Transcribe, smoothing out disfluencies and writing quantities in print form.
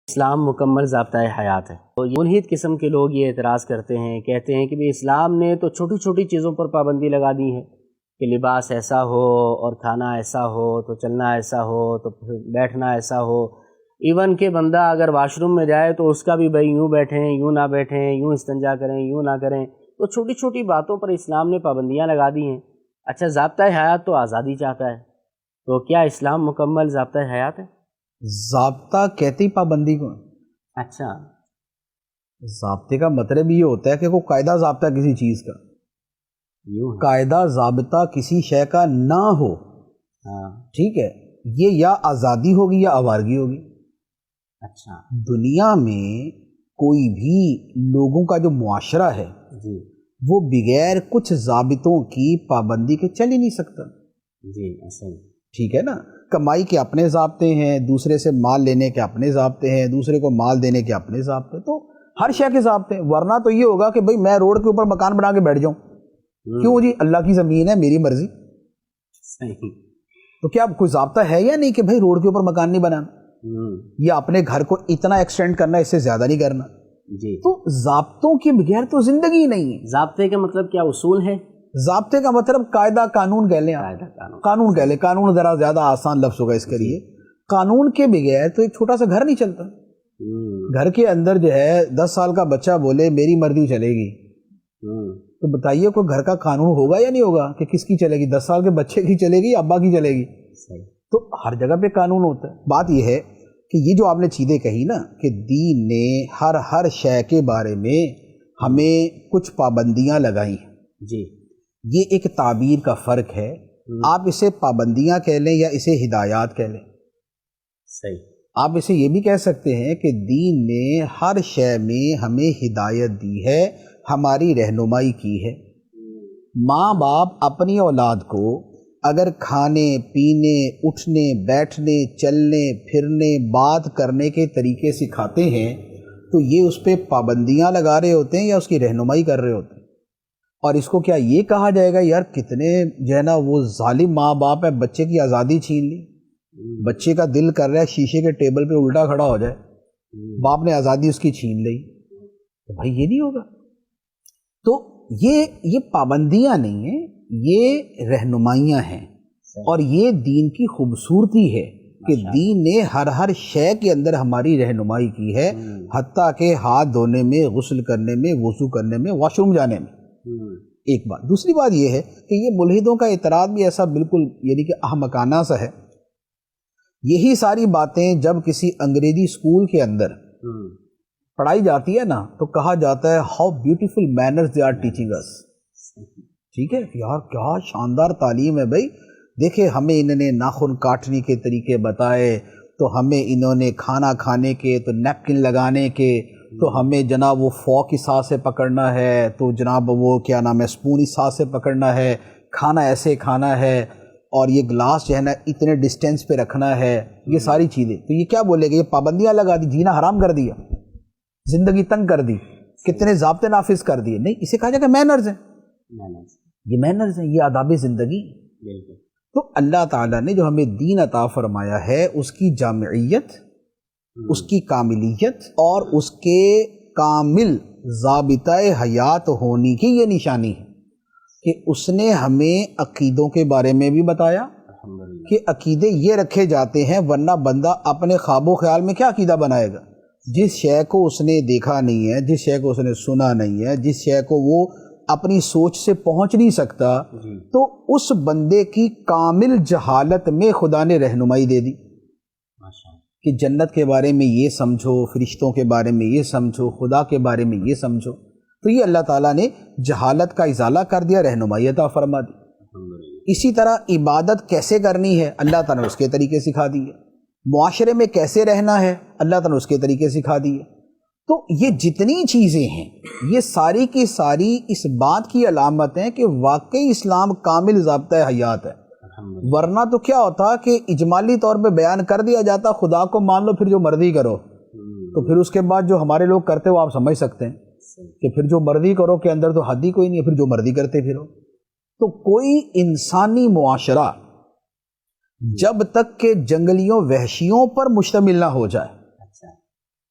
اسلام مکمل ضابطۂ حیات ہے. تو ملحد قسم کے لوگ یہ اعتراض کرتے ہیں، کہتے ہیں کہ بھی اسلام نے تو چھوٹی چھوٹی چیزوں پر پابندی لگا دی ہے کہ لباس ایسا ہو اور کھانا ایسا ہو تو چلنا ایسا ہو تو بیٹھنا ایسا ہو. ایون کہ بندہ اگر واش روم میں جائے تو اس کا بھی بھائی یوں بیٹھیں یوں نہ بیٹھیں، یوں استنجا کریں یوں نہ کریں. تو چھوٹی چھوٹی باتوں پر اسلام نے پابندیاں لگا دی ہیں. اچھا، ضابطۂ حیات تو آزادی چاہتا ہے، تو کیا اسلام مکمل ضابطۂ حیات ہے؟ ضابطہ کہتے ہی پابندی کو. اچھا، ضابطے کا مطلب یہ ہوتا ہے کہ کوئی قاعدہ ضابطہ کسی چیز کا، یوں ہے. قاعدہ ضابطہ کسی شے کا نہ ہو، ہاں، ٹھیک ہے، یہ یا آزادی ہوگی یا آوارگی ہوگی. اچھا دنیا میں کوئی بھی لوگوں کا جو معاشرہ ہے جی وہ بغیر کچھ ضابطوں کی پابندی کے چل ہی نہیں سکتا. جی ایسا ہی. ٹھیک ہے نا، کمائی کے اپنے ضابطے ہیں، دوسرے سے مال لینے کے اپنے ضابطے ہیں، دوسرے کو مال دینے کے اپنے ضابطے، تو ہر شے کے ضابطے ہیں. ورنہ تو یہ ہوگا کہ بھئی میں روڈ کے اوپر مکان بنا کے بیٹھ جاؤں. کیوں جی؟ اللہ کی زمین ہے، میری مرضی. صحیح. تو کیا کوئی ضابطہ ہے یا نہیں کہ بھئی روڈ کے اوپر مکان نہیں بنانا یا اپنے گھر کو اتنا ایکسٹینڈ کرنا، اس سے زیادہ نہیں کرنا؟ جی، تو ضابطوں کے بغیر تو زندگی ہی نہیں ہے. ضابطے کا مطلب کیا اصول ہے؟ ضابطے کا مطلب قاعدہ، قانون کہہ لیں آپ. قاعدہ قانون. قانون کہہ لیں، قانون ذرا زیادہ آسان لفظ ہوگا اس کے لیے. قانون کے بغیر تو ایک چھوٹا سا گھر نہیں چلتا. گھر کے اندر جو ہے 10 سال کا بچہ بولے میری مرضی چلے گی، تو بتائیے کوئی گھر کا قانون ہوگا یا نہیں ہوگا کہ کس کی چلے گی؟ 10 سال کے بچے کی چلے گی یا ابا کی چلے گی؟ تو ہر جگہ پہ قانون ہوتا ہے. بات یہ ہے کہ یہ جو آپ نے چیزیں کہی نا کہ دین نے ہر شے کے بارے میں ہمیں کچھ پابندیاں لگائی ہیں، جی، یہ ایک تعبیر کا فرق ہے. آپ اسے پابندیاں کہہ لیں یا اسے ہدایات کہہ لیں. صحیح. آپ اسے یہ بھی کہہ سکتے ہیں کہ دین نے ہر شے میں ہمیں ہدایت دی ہے، ہماری رہنمائی کی ہے. ماں باپ اپنی اولاد کو اگر کھانے پینے، اٹھنے بیٹھنے، چلنے پھرنے، بات کرنے کے طریقے سکھاتے ہیں تو یہ اس پہ پابندیاں لگا رہے ہوتے ہیں یا اس کی رہنمائی کر رہے ہوتے ہیں. اور اس کو کیا یہ کہا جائے گا یار کتنے جو ہے نا وہ ظالم ماں باپ ہے، بچے کی آزادی چھین لی، بچے کا دل کر رہا ہے شیشے کے ٹیبل پہ الٹا کھڑا ہو جائے، باپ نے آزادی اس کی چھین لی، تو بھائی یہ نہیں ہوگا. تو یہ پابندیاں نہیں ہیں، یہ رہنمائیاں ہیں. اور یہ دین کی خوبصورتی ہے کہ دین نے ہر شے کے اندر ہماری رہنمائی کی ہے، حتیٰ کہ ہاتھ دھونے میں، غسل کرنے میں، وضو کرنے میں، واش روم جانے میں. ایک بات. دوسری بات یہ ہے کہ یہ ملحدوں کا اعتراض بھی ایسا بالکل یعنی کہ احمقانہ سا ہے. یہی ساری باتیں جب کسی انگریزی اسکول کے اندر پڑھائی جاتی ہے نا تو کہا جاتا ہے how beautiful manners they are teaching us. ٹھیک ہے یار، کیا شاندار تعلیم ہے بھائی. دیکھیں ہمیں انہوں نے ناخن کاٹنے کے طریقے بتائے، تو ہمیں انہوں نے کھانا کھانے کے، تو نیپکن لگانے کے، تو ہمیں جناب وہ فورک کی ساتھ سے پکڑنا ہے، تو جناب وہ کیا نام ہے اسپون کی ساتھ سے پکڑنا ہے، کھانا ایسے کھانا ہے، اور یہ گلاس جو ہے نا اتنے ڈسٹینس پہ رکھنا ہے. یہ ساری چیزیں تو یہ کیا بولے گا؟ یہ پابندیاں لگا دی، جینا حرام کر دیا، زندگی تنگ کر دی، کتنے ضابطے نافذ کر دیے. نہیں، اسے کہا جائے کہ مینرز ہیں، یہ مینرز ہیں، یہ آداب زندگی. تو اللہ تعالیٰ نے جو ہمیں دین عطا فرمایا ہے اس کی جامعیت، اس کی کاملیت اور اس کے کامل ضابطۂ حیات ہونے کی یہ نشانی ہے کہ اس نے ہمیں عقیدوں کے بارے میں بھی بتایا کہ عقیدے یہ رکھے جاتے ہیں، ورنہ بندہ اپنے خواب و خیال میں کیا عقیدہ بنائے گا؟ جس شے کو اس نے دیکھا نہیں ہے، جس شے کو اس نے سنا نہیں ہے، جس شے کو وہ اپنی سوچ سے پہنچ نہیں سکتا، تو اس بندے کی کامل جہالت میں خدا نے رہنمائی دے دی کہ جنت کے بارے میں یہ سمجھو، فرشتوں کے بارے میں یہ سمجھو، خدا کے بارے میں یہ سمجھو. تو یہ اللہ تعالیٰ نے جہالت کا ازالہ کر دیا، رہنمائی عطا فرما دی. اسی طرح عبادت کیسے کرنی ہے اللہ تعالیٰ نے اس کے طریقے سکھا دیے، معاشرے میں کیسے رہنا ہے اللہ تعالیٰ نے اس کے طریقے سکھا دیے. تو یہ جتنی چیزیں ہیں یہ ساری کی ساری اس بات کی علامت ہیں کہ واقعی اسلام کامل ضابطۂ حیات ہے. ورنہ تو کیا ہوتا کہ اجمالی طور پہ بیان کر دیا جاتا خدا کو مان لو پھر جو مرضی کرو، تو پھر اس کے بعد جو ہمارے لوگ کرتے وہ آپ سمجھ سکتے ہیں کہ پھر جو مرضی کرو کے اندر تو حد ہی کوئی نہیں ہے، پھر جو مرضی کرتے پھرو. تو کوئی انسانی معاشرہ جب تک کہ جنگلیوں وحشیوں پر مشتمل نہ ہو جائے،